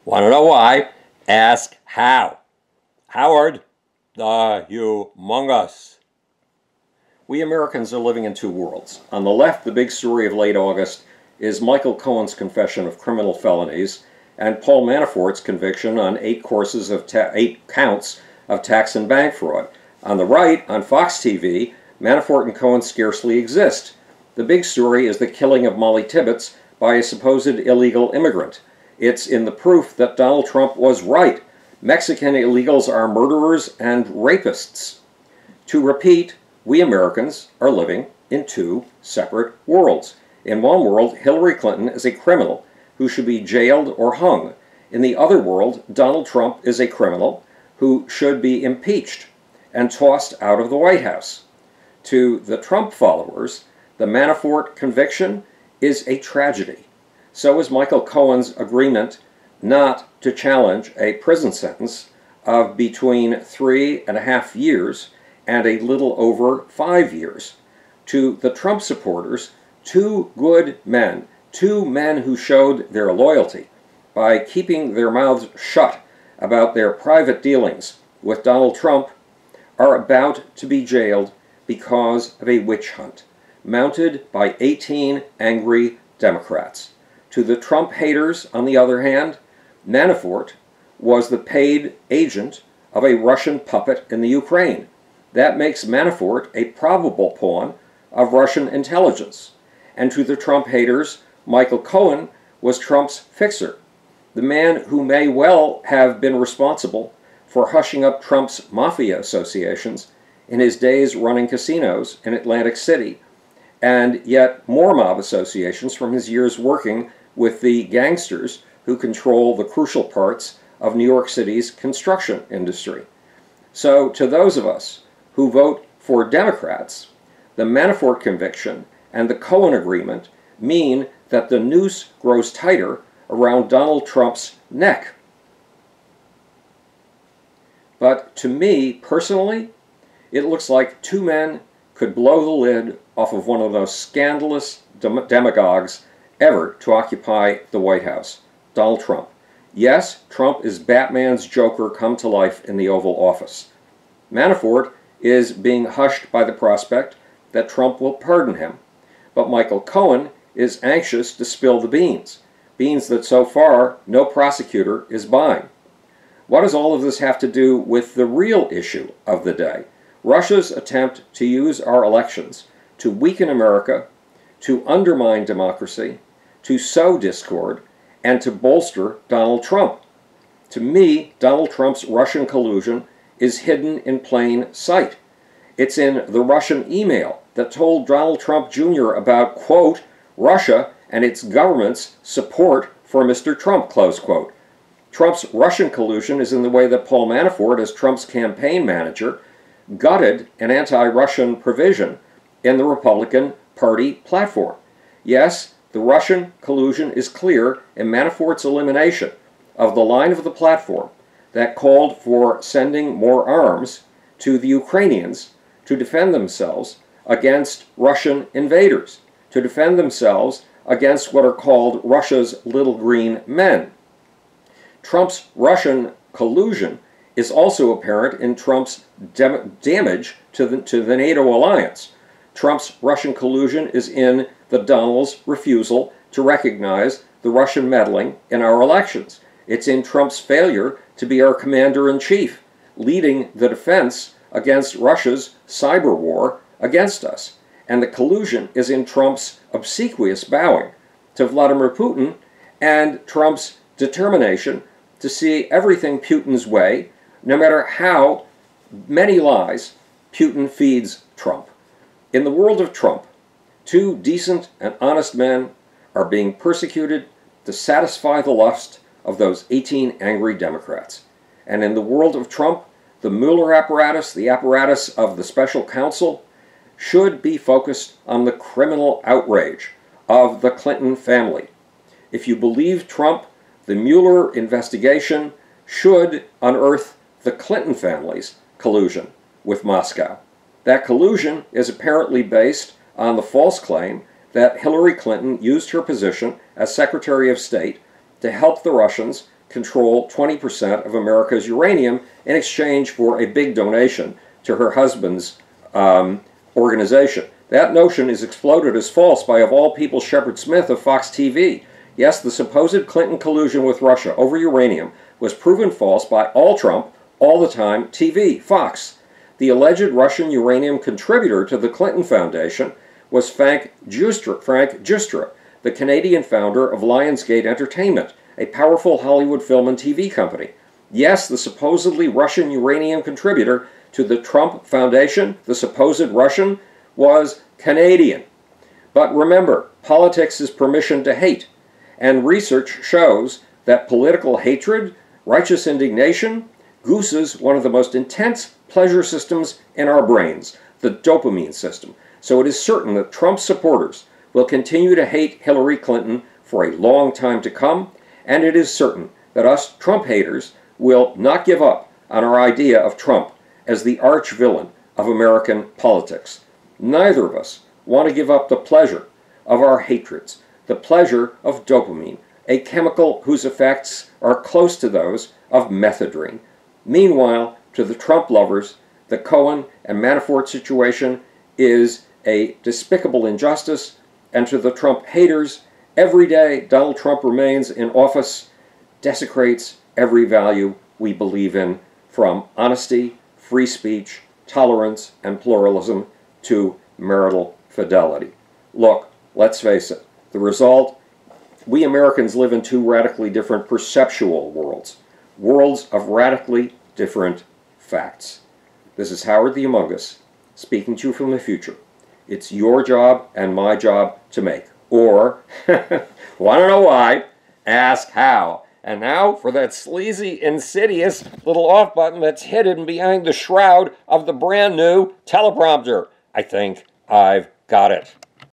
Want to know why? Ask how. Howard the Humongous. We Americans are living in two worlds. On the left, the big story of late August is Michael Cohen's confession of criminal felonies and Paul Manafort's conviction on 8 counts of tax and bank fraud. On the right, on Fox TV, Manafort and Cohen scarcely exist. The big story is the killing of Mollie Tibbetts by a supposed illegal immigrant. It's in the proof that Donald Trump was right. Mexican illegals are murderers and rapists. To repeat, we Americans are living in two separate worlds. In one world, Hillary Clinton is a criminal who should be jailed or hung. In the other world, Donald Trump is a criminal who should be impeached and tossed out of the White House. To the Trump followers, the Manafort conviction is a tragedy. So is Michael Cohen's agreement not to challenge a prison sentence of between 3.5 years and a little over 5 years. To the Trump supporters, two good men, two men who showed their loyalty by keeping their mouths shut about their private dealings with Donald Trump, are about to be jailed because of a witch hunt mounted by 18 angry Democrats. To the Trump haters, on the other hand, Manafort was the paid agent of a Russian puppet in the Ukraine. That makes Manafort a probable pawn of Russian intelligence. And to the Trump haters, Michael Cohen was Trump's fixer, the man who may well have been responsible for hushing up Trump's mafia associations in his days running casinos in Atlantic City, and yet more mob associations from his years working with the gangsters who control the crucial parts of New York City's construction industry. So to those of us who vote for Democrats, the Manafort conviction and the Cohen agreement mean that the noose grows tighter around Donald Trump's neck. But to me, personally, it looks like two men could blow the lid off of one of those scandalous demagogues ever to occupy the White House, Donald Trump. Yes, Trump is Batman's Joker come to life in the Oval Office. Manafort is being hushed by the prospect that Trump will pardon him. But Michael Cohen is anxious to spill the beans that so far no prosecutor is buying. What does all of this have to do with the real issue of the day? Russia's attempt to use our elections to weaken America, to undermine democracy, to sow discord, and to bolster Donald Trump. To me, Donald Trump's Russian collusion is hidden in plain sight. It's in the Russian email that told Donald Trump Jr. about, quote, Russia and its government's support for Mr. Trump, close quote. Trump's Russian collusion is in the way that Paul Manafort, as Trump's campaign manager, gutted an anti-Russian provision in the Republican Party platform. Yes, the Russian collusion is clear in Manafort's elimination of the line of the platform that called for sending more arms to the Ukrainians to defend themselves against Russian invaders, to defend themselves against what are called Russia's little green men. Trump's Russian collusion is also apparent in Trump's damage to the NATO alliance. Trump's Russian collusion is in the Donald's refusal to recognize the Russian meddling in our elections. It's in Trump's failure to be our commander-in-chief, leading the defense against Russia's cyber war against us. And the collusion is in Trump's obsequious bowing to Vladimir Putin and Trump's determination to see everything Putin's way, no matter how many lies Putin feeds Trump. In the world of Trump, two decent and honest men are being persecuted to satisfy the lust of those 18 angry Democrats. And in the world of Trump, the Mueller apparatus, the apparatus of the special counsel, should be focused on the criminal outrage of the Clinton family. If you believe Trump, the Mueller investigation should unearth the Clinton family's collusion with Moscow. That collusion is apparently based on the false claim that Hillary Clinton used her position as Secretary of State to help the Russians control 20% of America's uranium in exchange for a big donation to her husband's organization. That notion is exploded as false by, of all people, Shepard Smith of Fox TV. Yes, the supposed Clinton collusion with Russia over uranium was proven false by all Trump, all the time TV, Fox. The alleged Russian uranium contributor to the Clinton Foundation was Frank Giustra, the Canadian founder of Lionsgate Entertainment, a powerful Hollywood film and TV company. Yes, the supposedly Russian uranium contributor to the Trump Foundation, the supposed Russian, was Canadian. But remember, politics is permission to hate, and research shows that political hatred, righteous indignation, gooses one of the most intense pleasure systems in our brains, the dopamine system. So it is certain that Trump supporters will continue to hate Hillary Clinton for a long time to come, and it is certain that us Trump haters will not give up on our idea of Trump as the arch villain of American politics. Neither of us want to give up the pleasure of our hatreds, the pleasure of dopamine, a chemical whose effects are close to those of methedrine. Meanwhile, to the Trump lovers, the Cohen and Manafort situation is a despicable injustice, and to the Trump haters, every day Donald Trump remains in office desecrates every value we believe in, from honesty, free speech, tolerance, and pluralism to marital fidelity. Look, let's face it, the result, we Americans live in two radically different perceptual worlds, worlds of radically different facts. This is Howard the Among Us, speaking to you from the future. It's your job and my job to make. Or, want to know why? Ask how. And now for that sleazy, insidious little off button that's hidden behind the shroud of the brand new teleprompter. I think I've got it.